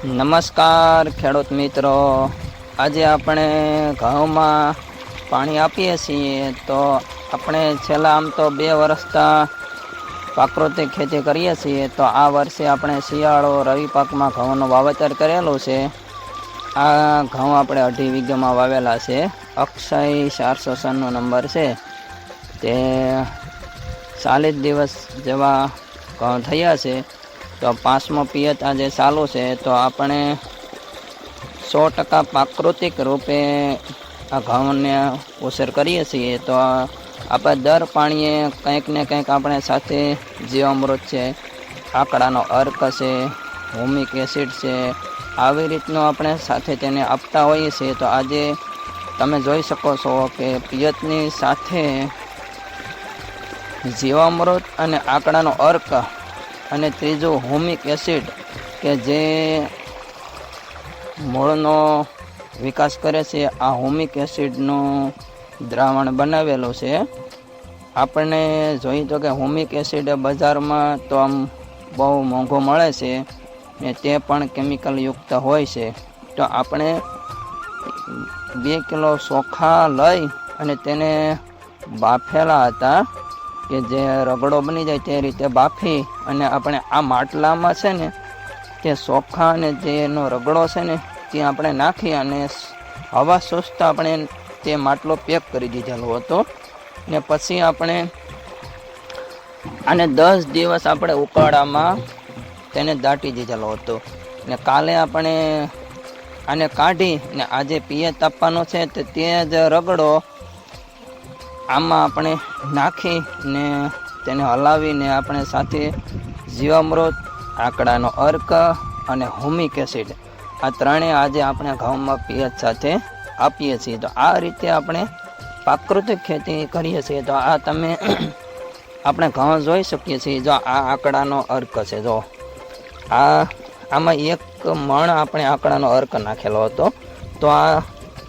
નમસ્કાર ખેડૂત મિત્રો, આજે આપણે ઘઉંમાં પાણી આપીએ છીએ તો આપણે છેલ્લા આમ તો 2 વર્ષથી પ્રાકૃતિક ખેતી કરીએ છીએ. તો આ વર્ષે આપણે શિયાળો રવિ પાકમાં ઘઉંનું વાવેતર કરેલું છે. આ ઘઉં આપણે 2.5 વીઘામાં વાવેલા છે. અક્ષય 496નો નંબર છે. તે 40 દિવસ જેવા ઘઉં થયા છે. તો 5મો પિયત આજે ચાલુ છે. તો આપણે 100% પ્રાકૃતિક રૂપે આ ઘઉંને ઉછેર કરીએ છીએ. તો આપણે દર પાણીએ કંઈક ને કંઈક આપણે સાથે જીવામૃત છે, આકડાનો અર્ક છે, હ્યુમિક એસિડ છે, આવી રીતનું આપણે સાથે તેને આપતા હોઈએ છીએ. તો આજે તમે જોઈ શકો છો કે પિયતની સાથે જીવામૃત અને આકડાનો અર્ક અને ત્રીજું હ્યુમિક એસિડ કે જે મૂળનો વિકાસ કરે છે, આ હ્યુમિક એસિડનું દ્રાવણ બનાવેલું છે. આપણને જોઈએ તો કે હ્યુમિક એસિડ બજારમાં તો આમ બહુ મોંઘું મળે છે ને તે પણ કેમિકલ યુક્ત હોય છે. તો આપણે 2 કિલો ચોખા લઈ અને તેને બાફેલા હતા કે જે રગડો બની જાય તે રીતે બાફી અને આપણે આ માટલામાં છે ને તે ચોખા અને જેનો રગડો છે ને તે આપણે નાખી અને હવા સુસ્ત આપણે તે માટલો પેક કરી દીધેલો હતો. ને પછી આપણે આને 10 દિવસ આપણે ઉકાળામાં તેને દાટી દીધેલો હતો. ને કાલે આપણે આને કાઢી ને આજે પિયત આપવાનો છે તો તે જ રગડો આમાં આપણે નાખી ને તેને હલાવીને આપણે સાથે જીવામૃત, આકડાનો અર્ક અને હ્યુમિક એસિડ આ ત્રણેય આજે આપણે ઘઉંમાં પિયત સાથે આપીએ છીએ. તો આ રીતે આપણે પ્રાકૃતિક ખેતી કરીએ છીએ. તો આ તમે આપણે ઘઉં જોઈ શકીએ છીએ. જો આ આકડાનો અર્ક છે, જો આમાં 1 મણ આપણે આકડાનો અર્ક નાખેલો હતો. તો આ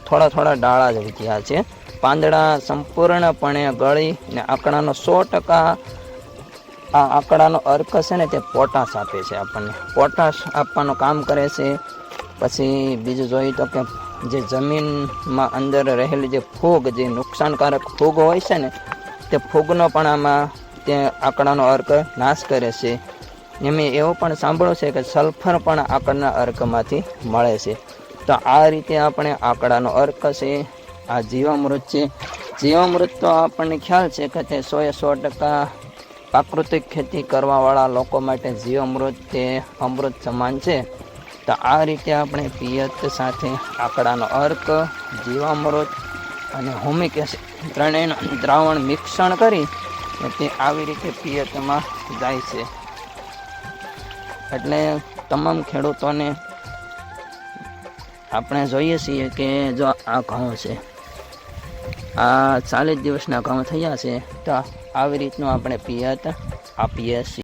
થોડા ડાળા જ વધ્યા છે. પાંદડા સંપૂર્ણપણે ગળી ને આકડાનો 100% આ આકડાનો અર્ક છે ને તે પોટાશ આપે છે. આપણને પોટાશ આપવાનું કામ કરે છે. પછી બીજું જોઈએ તો કે જે જમીનમાં અંદર રહેલી જે ફૂગ, જે નુકસાનકારક ફૂગ હોય છે ને તે ફૂગનો પણ આમાં તે આકડાનો અર્ક નાશ કરે છે. મેં એવું પણ સાંભળ્યું છે કે સલ્ફર પણ આકડાના અર્કમાંથી મળે છે. તો આ રીતે આપણે આકડાનો અર્ક છે, આ જીવામૃત છે. જીવામૃત તો આપણને ખ્યાલ છે કે તે 100% પ્રાકૃતિક ખેતી કરવાવાળા લોકો માટે જીવામૃત તે અમૃત સમાન છે. તો આ રીતે આપણે પિયત સાથે આકડાનો અર્ક, જીવામૃત અને હ્યુમિક એસિડ ત્રણેયનું દ્રાવણ મિશ્રણ કરી તે આવી રીતે પિયતમાં જાય છે. એટલે તમામ ખેડૂતોને આપણે જોઈએ છીએ કે જો આ ઘઉં છે, આ 40 દિવસના ઘઉં થયા છે. તો આવી રીતનું આપણે પિયત આપીએ છીએ.